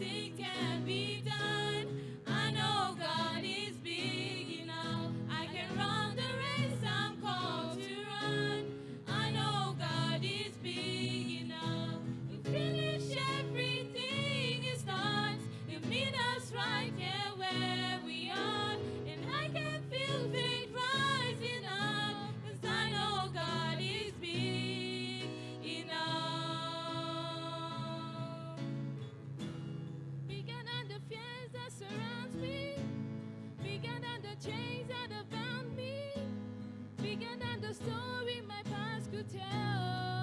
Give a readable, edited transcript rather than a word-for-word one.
Nothing can be done. I know God is big enough. I can run the race I'm called to run. I know God is big enough. He'll finish everything He starts. He'll meet us right here where we are. And I can feel faith rising up, 'cause I know God is big enough. Bigger than the fears that surround me, bigger than the chains that have bound me, bigger than the story my past could tell.